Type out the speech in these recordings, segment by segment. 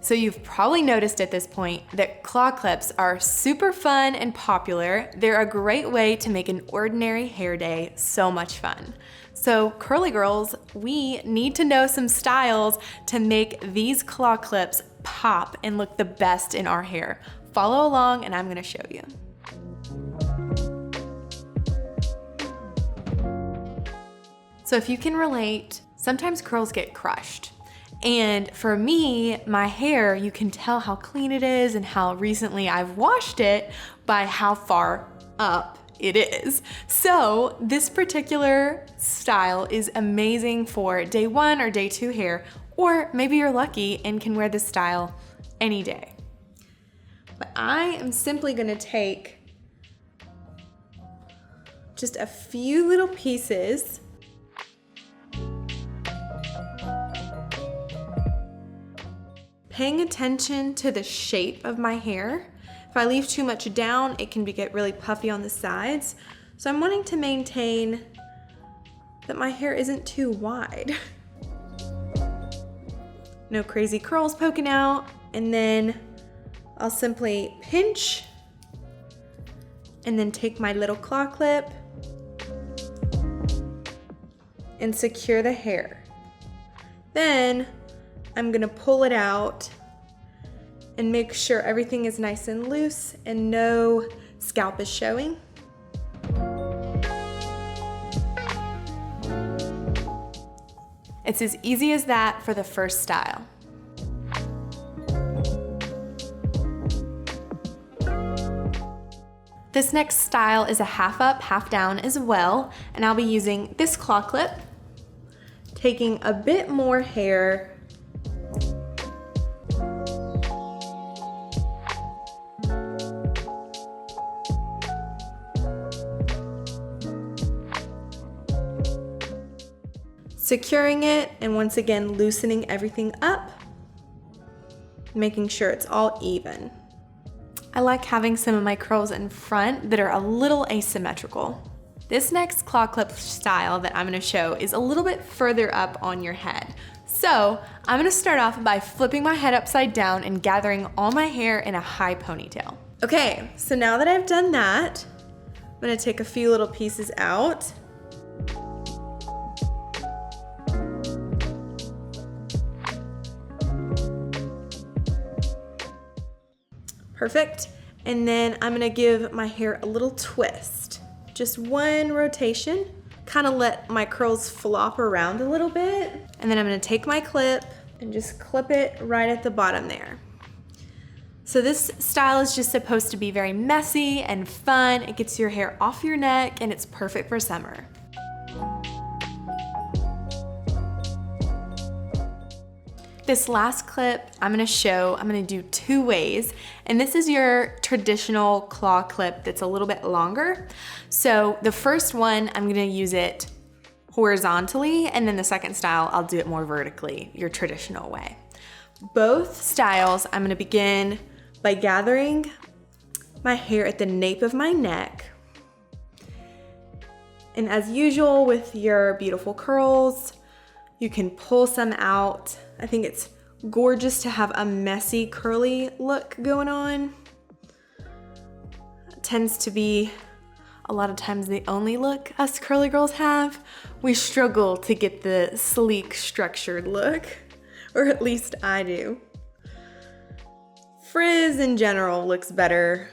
So you've probably noticed at this point that claw clips are super fun and popular. They're a great way to make an ordinary hair day so much fun. So curly girls, we need to know some styles to make these claw clips pop and look the best in our hair. Follow along and I'm gonna show you. So if you can relate, sometimes curls get crushed. And for me, my hair, you can tell how clean it is and how recently I've washed it by how far up it is. So this particular style is amazing for day 1 or day 2 hair, or maybe you're lucky and can wear this style any day. But I am simply gonna take just a few little pieces paying attention to the shape of my hair. If I leave too much down, it can get really puffy on the sides. So I'm wanting to maintain that my hair isn't too wide. No crazy curls poking out. And then I'll simply pinch and then take my little claw clip and secure the hair. Then I'm gonna pull it out and make sure everything is nice and loose and no scalp is showing. It's as easy as that for the first style. This next style is a half up, half down as well, and I'll be using this claw clip, taking a bit more hair securing it, and once again loosening everything up, making sure it's all even. I like having some of my curls in front that are a little asymmetrical. This next claw clip style that I'm gonna show is a little bit further up on your head. So I'm gonna start off by flipping my head upside down and gathering all my hair in a high ponytail. Okay, so now that I've done that, I'm gonna take a few little pieces out. Perfect. And then I'm gonna give my hair a little twist. Just one rotation, kind of let my curls flop around a little bit. And then I'm gonna take my clip and just clip it right at the bottom there. So this style is just supposed to be very messy and fun. It gets your hair off your neck and it's perfect for summer. This last clip I'm gonna do 2 ways, and this is your traditional claw clip that's a little bit longer. So the first one, I'm gonna use it horizontally, and then the second style, I'll do it more vertically, your traditional way. Both styles, I'm gonna begin by gathering my hair at the nape of my neck. And as usual with your beautiful curls, you can pull some out. I think it's gorgeous to have a messy curly look going on. It tends to be a lot of times the only look us curly girls have. We struggle to get the sleek, structured look, or at least I do. Frizz in general looks better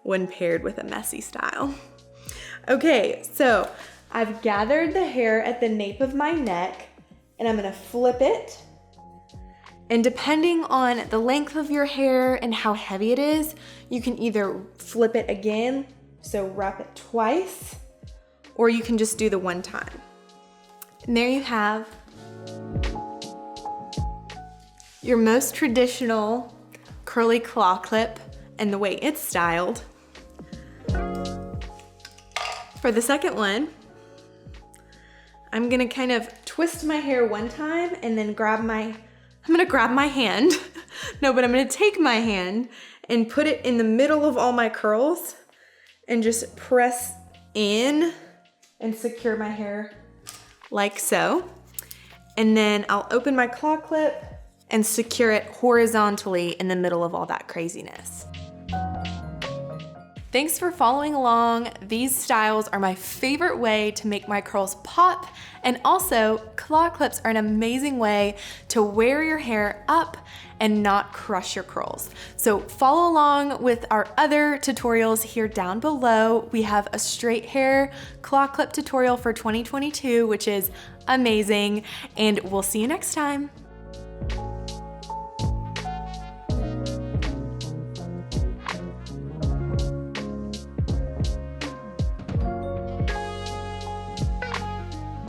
when paired with a messy style. Okay, so I've gathered the hair at the nape of my neck, and I'm gonna flip it. And depending on the length of your hair and how heavy it is, you can either flip it again, so wrap it twice, or you can just do the one time. And there you have your most traditional curly claw clip and the way it's styled. For the second one, I'm gonna kind of twist my hair one time and then I'm gonna grab my hand. No, but I'm gonna take my hand and put it in the middle of all my curls and just press in and secure my hair like so. And then I'll open my claw clip and secure it horizontally in the middle of all that craziness. Thanks for following along. These styles are my favorite way to make my curls pop, and also claw clips are an amazing way to wear your hair up and not crush your curls. So follow along with our other tutorials here down below. We have a straight hair claw clip tutorial for 2022, which is amazing, and we'll see you next time.